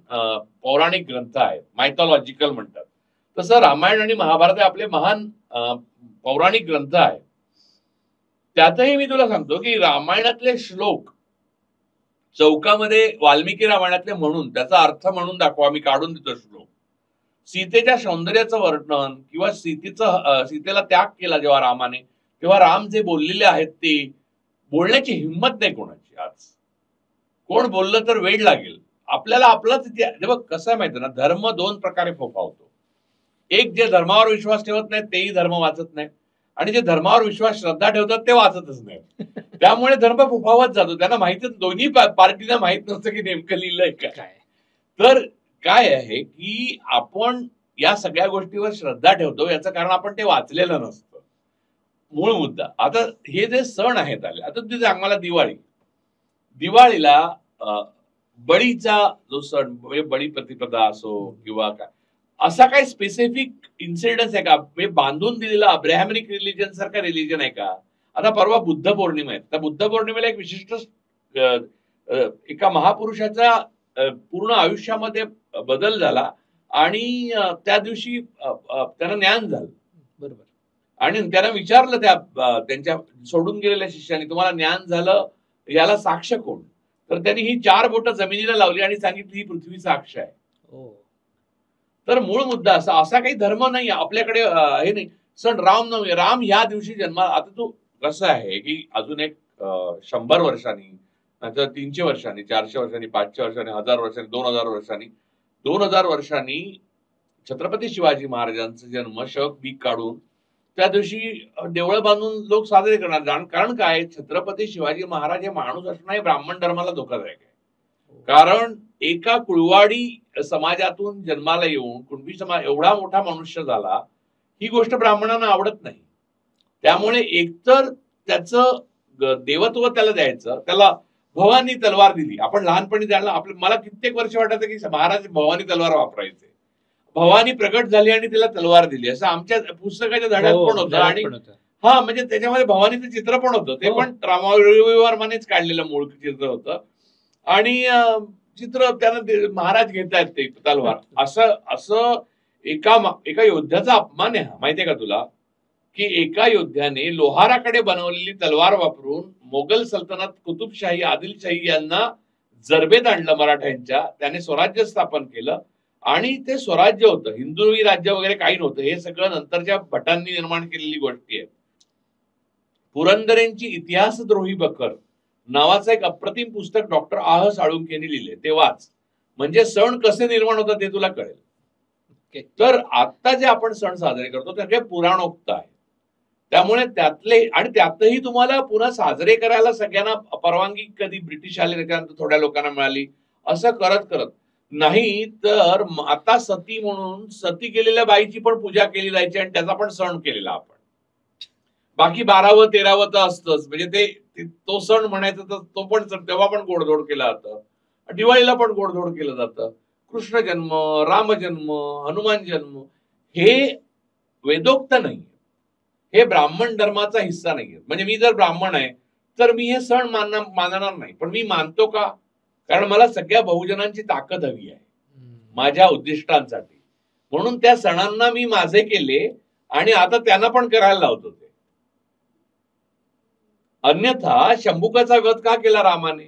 पौराणिक ग्रंथ आहे, मायथॉलॉजिकल म्हणतात, तसं रामायण आणि महाभारत हे आपले महान पौराणिक ग्रंथ आहे. त्यातही मी तुला सांगतो की रामायणातले श्लोक चौकामध्ये वाल्मिकी रामायणातले म्हणून त्याचा अर्थ म्हणून दाखवा, मी काढून देतो श्लोक. सीतेच्या सौंदर्याचं वर्णन किंवा सीतेला त्याग केला जेव्हा रामाने, तेव्हा राम जे बोललेले आहेत ते बोलण्याची हिंमत नाही कोणाची. आज कोण बोललं तर वेळ लागेल आपल्याला. आपलाच जेव्हा कसं आहे माहिती ना, धर्म दोन प्रकारे फोफावतो. एक जे धर्मावर विश्वास ठेवत नाहीत तेही धर्म वाचत नाहीत, आणि जे धर्मावर विश्वास, श्रद्धा ठेवतात ते वाचतच नाही. त्यामुळे धर्म फोफावत जातो. त्यांना माहितीच, दोन्ही पार्टीला माहित नसतं की नेमकं लिहिलंय काय. तर काय आहे की आपण या सगळ्या गोष्टीवर श्रद्धा ठेवतो, याचं कारण आपण ते वाचलेलं नसतं. मूळ मुद्दा. आता हे जे सण आहेत आले, आता तिथे आम्हाला दिवाळीला बळीचा जो सण, म्हणजे बळी प्रतिपदा असो किंवा काय, असा काही स्पेसिफिक इन्सिडेंट आहे का, म्हणजे बांधून दिलेला अब्राहमिक रिलिजन सारखा रिलिजन आहे का? आता परवा बुद्ध पौर्णिमा आहे, त्या बुद्ध पौर्णिमेला एक विशिष्ट एका महापुरुषाचा पूर्ण आयुष्यामध्ये बदल झाला आणि त्या दिवशी त्यांना ज्ञान झालं. बरोबर. आणि त्यांना विचारलं त्यांच्या सोडून गेलेल्या शिष्याने, तुम्हाला ज्ञान झालं याला साक्ष कोण? तर त्यांनी ही 4 बोटं जमिनीला लावली आणि सांगितली ही पृथ्वी साक्ष आहे. तर मूळ मुद्दा असा काही धर्म नाही आपल्याकडे, हे नाही. सण रामनवमी, राम ह्या दिवशी जन्माला, आता तू कसं आहे की अजून एक 100 वर्षांनी, नंतर 300 वर्षांनी, 400 वर्षांनी, 500 वर्षांनी, 1000 वर्षांनी, 2000 वर्षांनी, 2000 वर्षांनी छत्रपती शिवाजी महाराजांचा जन्म शक बीक काढून त्या दिवशी देवळं बांधून लोक साजरे करणार. कारण काय, छत्रपती शिवाजी महाराज हे माणूस असणं हे ब्राह्मण धर्माला धोकादायक आहे. कारण एका कुळवाडी समाजातून जन्माला येऊन कुणबी समाज एवढा मोठा मनुष्य झाला, ही गोष्ट ब्राह्मणांना आवडत नाही. त्यामुळे एकतर त्याचं देवत्व त्याला द्यायचं, त्याला भवानी तलवार दिली. आपण लहानपणी जाणलं, मला कित्येक वर्ष वाटायचं की महाराज भवानी तलवार वापरायचे. भवानी प्रगट झाली आणि तिला तलवार दिली, असं आमच्या पुस्तकाच्या धड्यात पण होतं. आणि हा, म्हणजे त्याच्यामध्ये भवानीचं चित्र पण होतं, ते पण रामावर्मानेच काढलेलं मूळ चित्र होतं. आणि चित्र त्यानं महाराज घेतायत ते तलवार, असं एका योद्ध्याचा अपमान आहे हा, माहितीये का तुला? की एका योद्ध्याने लोहाराकडे बनवलेली तलवार वापरून मोगल सल्तनत, कुतुबशाही, आदिलशाही यांना जरबेत आणलं मराठ्यांच्या. त्याने स्वराज्य स्थापन केलं आणि ते स्वराज्य होतं, हिंदवी राज्य वगैरे काही नव्हतं. हे सगळं नंतरच्या भटांनी निर्माण केलेली गोष्टी आहे. पुरंदरेंची इतिहासद्रोही बखर नावाचं एक अप्रतिम पुस्तक डॉक्टर आह साळुंखेने लिहिले, ते वाच. म्हणजे सण कसे निर्माण होतात ते तुला कळेल. तर आता जे आपण सण साजरे करतो ते सगळे पुराणोक्त आहे. त्यामुळे त्यातही तुम्हाला पुन्हा साजरे करायला सगळ्यांना परवानगी कधी ब्रिटिश आले, त्याच्यानंतर थोड्या लोकांना मिळाली. असं करत करत नाही तर माता सती म्हणून सती केलेल्या बाईची पण पूजा केली जायची आणि त्याचा पण सण केलेला आपण. बाकी 12वं 13वं तर असतंच, म्हणजे तो सण म्हणायचा तर तो पण सण, तेव्हा पण गोडधोड केलं जातं. दिवाळीला पण गोडधोड केलं जातं. कृष्ण जन्म, राम जन्म, हनुमान जन्म हे वेदोक्त नाही, हे ब्राह्मण धर्माचा हिस्सा नाहीये. म्हणजे मी जर ब्राह्मण आहे तर मी हे सण मानणार नाही, पण मी मानतो का? कारण मला सगळ्या बहुजनांची ताकद हवी आहे माझ्या उद्दिष्टांसाठी. म्हणून त्या सणांना मी माझे केले आणि आता त्यांना पण करायला लावतो ते. अन्यथा शंभुकाचा वध का केला रामाने?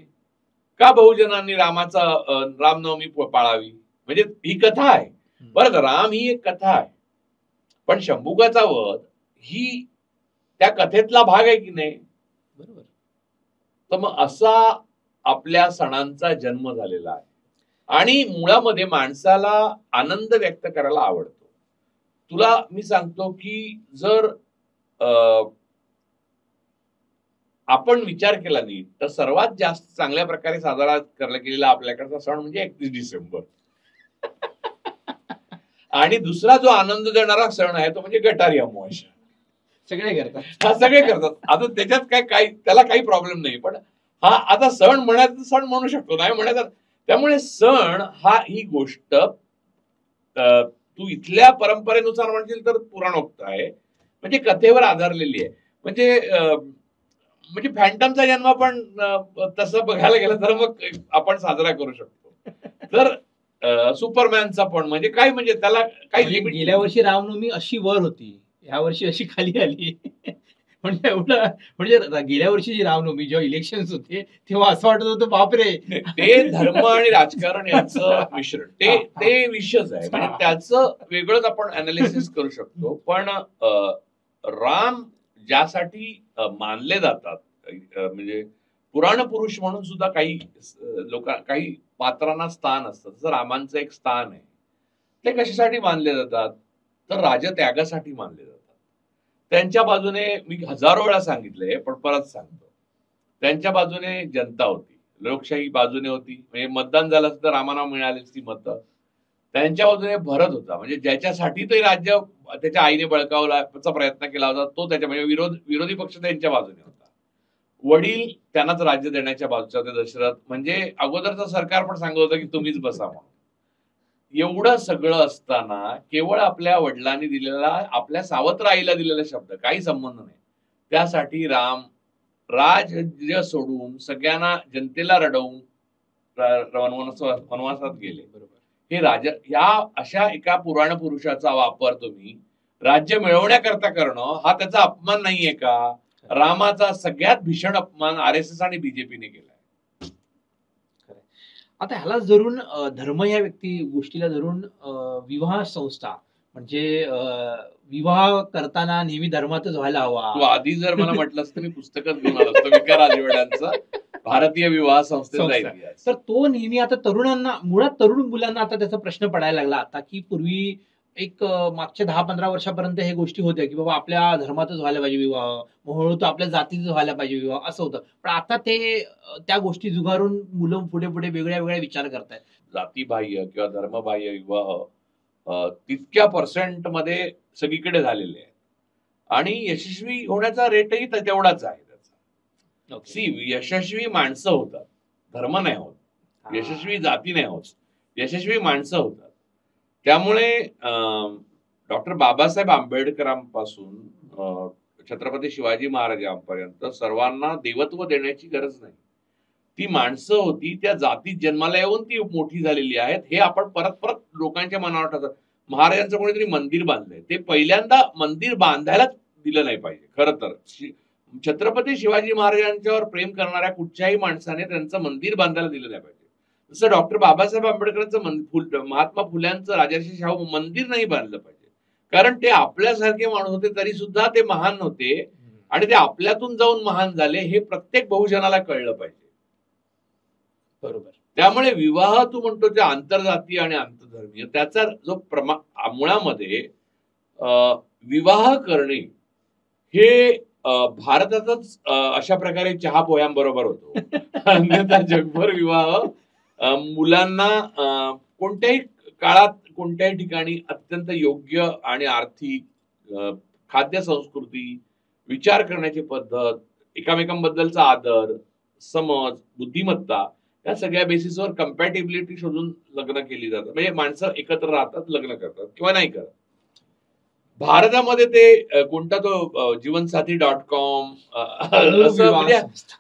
का बहुजनांनी रामनवमी पाळावी? म्हणजे ही कथा आहे बरं का, राम ही एक कथा आहे, पण शंभुकाचा वध ही त्या कथेतला भाग आहे की नाही? बरोबर. तर मग असा आपल्या सणांचा जन्म झालेला आहे. आणि मुळामध्ये माणसाला आनंद व्यक्त करायला आवडतो. तुला मी सांगतो की जर आपण विचार केला नीट तर सर्वात जास्त चांगल्या प्रकारे साजरा करला गेलेला आपल्याकडचा सण म्हणजे 31 डिसेंबर. आणि दुसरा जो आनंद देणारा सण आहे तो म्हणजे गटारी अमावास्या. सगळे करतात, हा सगळे करतात. आता त्याच्यात काय त्याला काही प्रॉब्लेम नाही, पण हा आता सण म्हणायचं सण म्हणू शकतो, नाही म्हणायचं. त्यामुळे सण ही गोष्ट तू इथल्या परंपरेनुसार म्हणशील तर पुराणोक्त आहे, म्हणजे कथेवर आधारलेली आहे. म्हणजे फॅन्टमचा जन्म पण तसं बघायला गेलं तर मग आपण साजरा करू शकतो. तर सुपरमॅनचा पण म्हणजे काय, म्हणजे त्याला काही गेल्या वर्षी रामनवमी अशी वर होती, या वर्षी अशी खाली आली. म्हणजे एवढं, म्हणजे गेल्या वर्षी जी रामनवमी जेव्हा इलेक्शन होते तेव्हा असं वाटत होतं बापरे, ते धर्म आणि राजकारण यांचं मिश्रण, ते विषयच आहे. म्हणजे त्याचं वेगळंच आपण अनालिसिस करू शकतो. पण राम ज्यासाठी मानले जातात, म्हणजे पुराण पुरुष म्हणून सुद्धा काही पात्रांना स्थान असतं, तसं रामांचं एक स्थान आहे. ते कशासाठी मानले जातात तर राजत्यागासाठी मानले जातात. त्यांच्या बाजूने मी हजारो वेळा सांगितले, पण परत सांगतो, त्यांच्या बाजूने जनता होती, लोकशाही बाजूने होती. म्हणजे मतदान झालं असतं तर रामाना मिळालीच ती मतं. त्यांच्या बाजूने भरत होता, म्हणजे ज्याच्यासाठी ते राज्य त्याच्या आईने बळकावण्याचा प्रयत्न केला होता तो त्याच्या, म्हणजे विरोधी पक्ष त्यांच्या बाजूने होता. वडील त्यांनाच राज्य देण्याच्या बाजूचे होते, दशरथ. म्हणजे अगोदरचं सरकार पण सांगत होतं की तुम्हीच बसा म्हणून. एवढं सगळं असताना केवळ आपल्या वडिलांनी दिलेला, आपल्या सावत्र आईला दिलेला शब्द, काही संबंध नाही, त्यासाठी राम राज्य सोडून सगळ्यांना जनतेला रडवून वनवासात गेले. हे राजा, ह्या अशा एका पुराण पुरुषाचा वापर तुम्ही राज्य मिळवण्याकरता करणं, हा त्याचा अपमान नाहीये का? रामाचा सगळ्यात भीषण अपमान RSS आणि बीजेपीने केलाय. आता ह्याला धरून धर्म या गोष्टीला धरून विवाह संस्था म्हणजे विवाह करताना नेहमी धर्मातच व्हायला तू हवा. आधी जर मला म्हटलंस तर मी पुस्तकच घेऊन आलो असतो, विकार राजवाड्यांचं भारतीय विवाह संस्थेचा इतिहास. तर तो नेहमी आता तरुणांना, मुळात तरुण मुलांना आता त्याचा प्रश्न पडायला लागला आता, की पूर्वी एक मागच्या 10-15 वर्षापर्यंत हे गोष्टी होत्या की बाबा आपल्या धर्मातच व्हायला पाहिजे विवाह, मोहळू तर आपल्या जातीतच व्हायला पाहिजे विवाह, असं होतं. पण आता ते त्या गोष्टी जुगारून मुलं पुढे पुढे वेगळ्या वेगळ्या विचार करतायत. जातीबाह्य किंवा धर्मबाह्य विवाह तितक्या पर्सेंट मध्ये सगळीकडे झालेले आहे आणि यशस्वी होण्याचा रेटही तेवढाच आहे त्याचा. यशस्वी माणसं होतात, धर्म नाही होत. यशस्वी जाती नाही होत, यशस्वी माणसं होतात. त्यामुळे डॉक्टर बाबासाहेब आंबेडकरांपासून छत्रपती शिवाजी महाराजांपर्यंत सर्वांना देवत्व देण्याची गरज नाही. ती माणसं होती, त्या जातीत जन्माला येऊन ती मोठी झालेली आहेत. हे आपण परत परत लोकांच्या मनावर टाकतो. महाराजांचं कोणीतरी मंदिर बांधलंय, ते पहिल्यांदा मंदिर बांधायलाच दिलं नाही पाहिजे. खरं तर छत्रपती शिवाजी महाराजांच्यावर प्रेम करणाऱ्या कुठच्याही माणसाने त्यांचं मंदिर बांधायला दिलं नाही पाहिजे. जसं डॉक्टर बाबासाहेब आंबेडकरांचं महात्मा फुल्यांचं राजर्षी शाहू मंदिर नाही बांधलं पाहिजे, कारण ते आपल्यासारखे माणूस होते तरी सुद्धा ते महान होते आणि ते आपल्यातून जाऊन महान झाले, हे प्रत्येक बहुजनाला कळलं पाहिजे. बरोबर. त्यामुळे विवाह तू म्हणतो ते आंतरजातीय आणि आंतरधर्मीय, त्याचा जो मुळामध्ये विवाह करणे हे भारतातच अशा प्रकारे चहा पोह्यांबरोबर होतो. अन्यथा जगभर विवाह मुलांना कोणत्याही काळात कोणत्याही ठिकाणी अत्यंत योग्य आणि आर्थिक, खाद्य संस्कृती, विचार करण्याची पद्धत, एकामेकांबद्दलचा आदर, समज, बुद्धिमत्ता, या सगळ्या बेसिसवर कम्पॅटिबिलिटी शोधून लग्न केली जातात. म्हणजे माणसं एकत्र राहतात, लग्न करतात किंवा नाही करत. भारतामध्ये ते कोणता तो जीवनसाथी.com असं, म्हणजे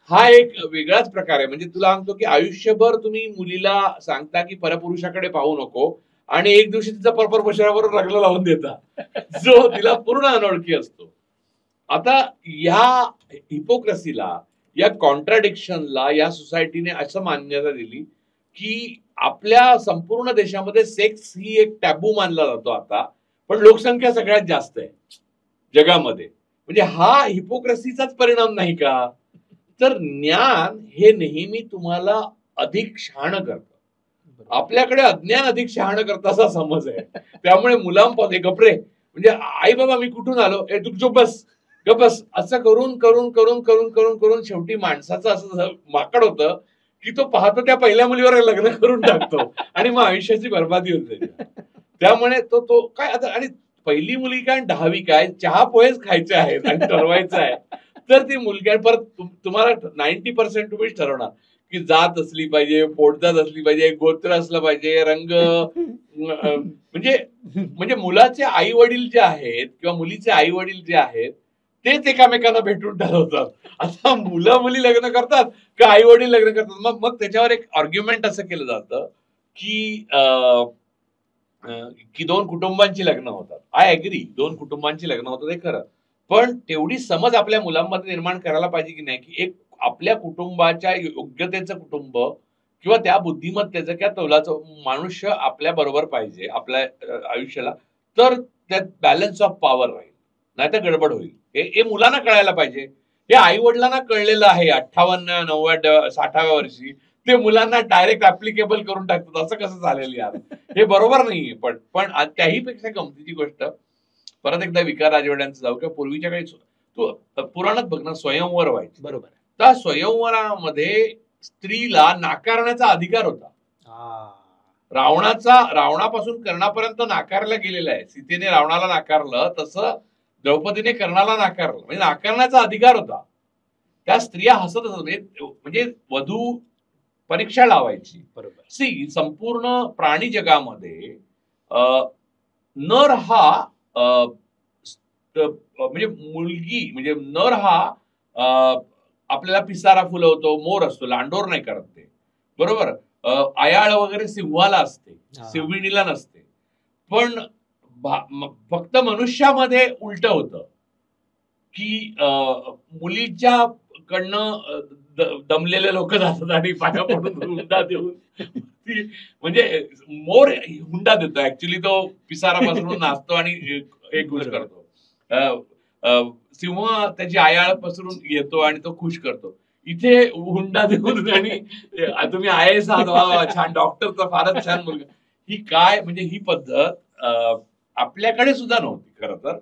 हा एक वेगळाच प्रकार आहे. म्हणजे तुला सांगतो की आयुष्यभर तुम्ही मुलीला सांगता की परपुरुषाकडे पाहू नको आणि एक दिवशी तिचा परपुरुषाबरोबर लग्न लावून देता, जो तिला पूर्ण अनोळखी असतो. आता या हिपोक्रसीला, या कॉन्ट्राडिक्शनला या सोसायटीने असं मान्यता दिली की आपल्या संपूर्ण देशामध्ये सेक्स ही एक टॅबू मानला जातो आता, पण लोकसंख्या सगळ्यात जास्त आहे जगामध्ये. म्हणजे हा हिपोक्रसीचाच परिणाम नाही का? तर ज्ञान हे नेहमी तुम्हाला अधिक शहाणं करतं. आपल्याकडे अज्ञान अधिक शहाणं करतं असा समज आहे. त्यामुळे मुलांपासून गपरे, म्हणजे आई बाबा मी कुठून आलो, ए तू चुप बस, गप बस, असं करून करून करून करून करून करून शेवटी माणसाचं असं माकड होतं की तो पाहतो त्या पहिल्या मुलीवर लग्न करून टाकतो आणि मग आयुष्याची बर्बादी होते. त्यामुळे तो काय आता, आणि पहिली मुलगी काय 10वी काय, चहा पोहेच खायचे आहेत आणि ठरवायचं आहे, तर ती मुलगी परत तुम्हाला 90% तुम्हीच ठरवणार की जात असली पाहिजे, पोटजात असली पाहिजे, गोत्र असलं पाहिजे, रंग, म्हणजे मुलाचे आई वडील जे आहेत किंवा मुलीचे आई वडील जे आहेत तेच एकामेकांना भेटून ठरवतात. आता मुलं मुली लग्न करतात का आई वडील लग्न करतात? मग त्याच्यावर एक आर्ग्युमेंट असं केलं जातं की दोन कुटुंबांची लग्न होतात. आय अग्री, दोन कुटुंबांची लग्न होतात हे खरं, पण तेवढी समज आपल्या मुलांमध्ये निर्माण करायला पाहिजे की नाही की एक आपल्या कुटुंबाच्या योग्यतेचं कुटुंब किंवा त्या बुद्धिमत्तेचं किंवा तोलाचं मनुष्य आपल्या बरोबर पाहिजे आपल्या आयुष्याला, तर त्यात बॅलन्स ऑफ पॉवर राहील, नाही तर गडबड होईल. हे मुलांना कळायला पाहिजे. हे आई वडिलांना कळलेलं आहे 58, 90, 60व्या वर्षी, ते मुलांना डायरेक्ट ऍप्लिकेबल करून टाकतात. असं कसं झालेलं यार, हे बरोबर नाहीये. पण त्याही पेक्षा गमतीची गोष्ट, परत एकदा विकार राजवाड्यांचं जाऊ किंवा पूर्वीच्या काही तू पुराणात बघ ना, स्वयंवर व्हायचे. बरोबर. त्या स्वयंवरामध्ये स्त्रीला नाकारण्याचा अधिकार होता. रावणापासून कर्णापर्यंत नाकारला गेलेला आहे. सीतेने रावणाला नाकारलं तसं द्रौपदीने कर्णाला नाकारलं, म्हणजे नाकारण्याचा अधिकार होता. त्या स्त्रिया हसत असत, म्हणजे वधू परीक्षा लावायची. बरोबर. सी संपूर्ण प्राणी जगामध्ये नर हा म्हणजे मुलगी म्हणजे नर हा आपल्याला पिसारा फुलवतो, मोर असतो, लांडोर नाही करत ते, बरोबर. आयाळ वगैरे सिंहाला असते, सिंहिणीला नसते. पण फक्त मनुष्यामध्ये उलट होतं की मुलीच्या कडनं दमलेले लोक जातात आणि पाया पडून हुंडा देऊन म्हणजे मोर हुंडा देतो, ऍक्च्युली तो पिसारा पसरून नाचतो आणि एक खुश करतो. सिंह त्याची आयाळ पसरून येतो आणि तो खुश करतो. इथे हुंडा देऊन आणि तुम्ही IAS आहात, छान डॉक्टर तर फारच छान मुलगा. ही काय म्हणजे ही पद्धत आपल्याकडे सुद्धा नव्हती खरं तर.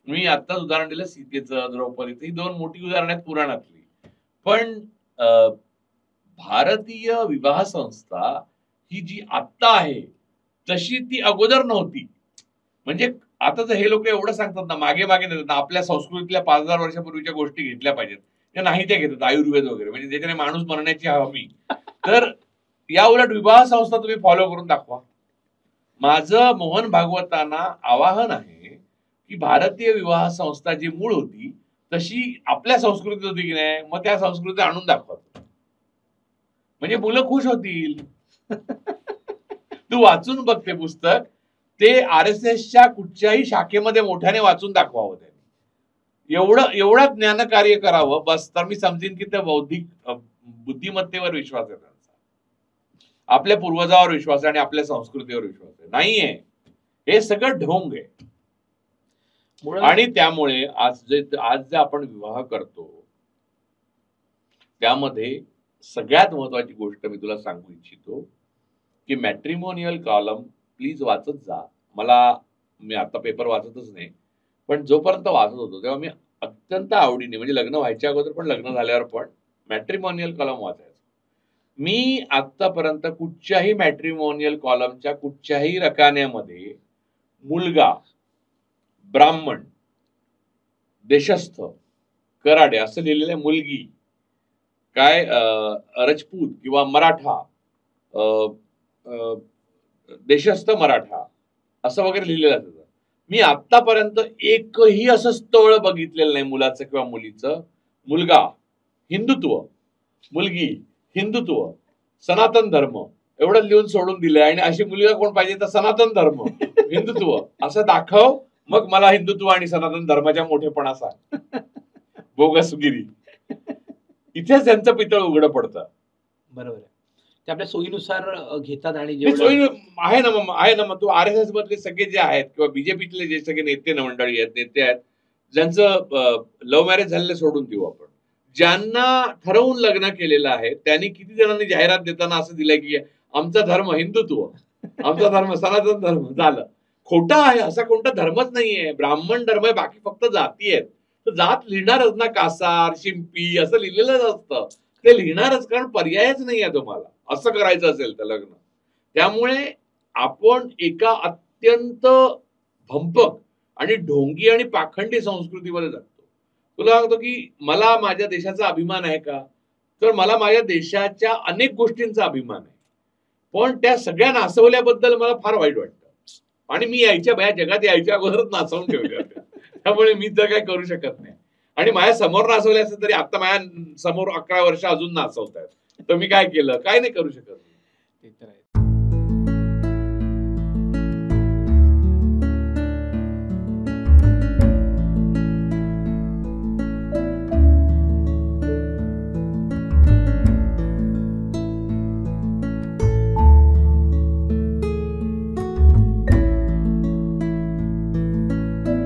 मी आत्ताच उदाहरण दिलं सीतेचं, द्रौपदीचं, ही 2 मोठी उदाहरणं आहेत पुराणातली. पण भारतीय विवाह संस्था ही जी आत्ता आहे तशी ती अगोदर नव्हती. म्हणजे आता तर हे लोक एवढं सांगतात ना, मागे मागे देतात ना, आपल्या संस्कृतीतल्या 5000 वर्षापूर्वीच्या गोष्टी घेतल्या पाहिजेत, त्या नाही त्या घेतात, आयुर्वेद वगैरे, म्हणजे ज्याच्याने माणूस मरण्याची हमी. तर या उलट विवाह संस्था तुम्ही फॉलो करून दाखवा. माझं मोहन भागवतांना आवाहन आहे की भारतीय विवाह संस्था जी मूळ होती तशी आपल्या संस्कृतीत होती की नाही, मग त्या संस्कृती आणून दाखवा, म्हणजे मुलं खुश होतील. तू वाचून बघ ते पुस्तक, ते RSSच्या कुठच्याही शाखेमध्ये मोठ्याने वाचून दाखवावं त्यांनी. एवढं ज्ञानकार्य करावं बस, तर मी समजेन की त्या बौद्धिक बुद्धिमत्तेवर विश्वास आहे त्यांचा, आपल्या पूर्वजावर विश्वास आहे आणि आपल्या संस्कृतीवर विश्वास आहे. नाहीये, हे सगळं ढोंग आहे. आणि त्यामुळे आज जे आपण विवाह करतो त्यामध्ये सगळ्यात महत्वाची गोष्ट मी तुला सांगू इच्छितो की मॅट्रिमोनियल कॉलम प्लीज वाचत जा. मी आता पेपर वाचतच नाही, पण जोपर्यंत वाचत होतो तेव्हा मी अत्यंत आवडीने, म्हणजे लग्न व्हायच्या अगोदर पण लग्न झाल्यावर पण मॅट्रिमोनियल कॉलम वाचायचो. मी आतापर्यंत कुठच्याही मॅट्रिमोनियल कॉलमच्या कुठच्याही रकान्यामध्ये मुलगा, ब्राह्मण, देशस्थ, कराडे असं लिहिलेलं, मुलगी काय राजपूत किंवा मराठा, देशस्थ मराठा असं वगैरे लिहिलेलं असतं. मी आतापर्यंत एकही असं स्थळ बघितलेलं नाही मुलाचं किंवा मुलीचं. मुलगा हिंदुत्व, मुलगी हिंदुत्व, सनातन धर्म एवढं लिहून सोडून दिलंय. आणि अशी मुलगा कोण पाहिजे तर सनातन धर्म, हिंदुत्व असं दाखव, मग मला हिंदुत्व आणि सनातन धर्माच्या मोठेपणा सांग. बोगसगिरी. इथेच त्यांचं पितळ उघडं पडतं. बरोबर आहे, ते आपल्या सोयीनुसार घेतात. आणि आहे ना मग तो RSS मधले सगळे जे आहेत किंवा बीजेपीतले जे सगळे नेते मंडळी आहेत, नेते आहेत, ज्यांचं लव्ह मॅरेज झालेलं सोडून देऊ आपण, ज्यांना ठरवून लग्न केलेलं आहे, त्यांनी किती जणांनी जाहिरात देताना असं दिलंय की आमचा धर्म हिंदुत्व, आमचा धर्म सनातन धर्म. झालं, खोटा आहे, असा कोणता धर्मच नाहीये. ब्राह्मण धर्म आहे, बाकी फक्त जाती आहेत. तर जात लिहिणारच ना, कासार, शिंपी असं लिहिलेलंच असतं, ते लिहिणारच, कारण पर्यायच नाहीये तुम्हाला असं करायचं असेल तर लग्न. त्यामुळे आपण एका अत्यंत भंपक आणि ढोंगी आणि पाखंडी संस्कृतीमध्ये जगतो. तुला सांगतो की मला माझ्या देशाचा अभिमान आहे का, तर मला माझ्या देशाच्या अनेक गोष्टींचा अभिमान आहे, पण त्या सगळ्या नासवल्याबद्दल मला फार वाईट वाटतं. आणि मी जगात यायच्या अगोदरच नाचवून ठेवल्या होत्या, त्यामुळे मी तर काय करू शकत नाही. आणि माझ्या समोर नाचवले असते तरी आता माझ्या समोर 11 वर्ष अजून नाचवत आहेत, तर मी काय केलं, काय नाही करू शकत. ते तर आहे.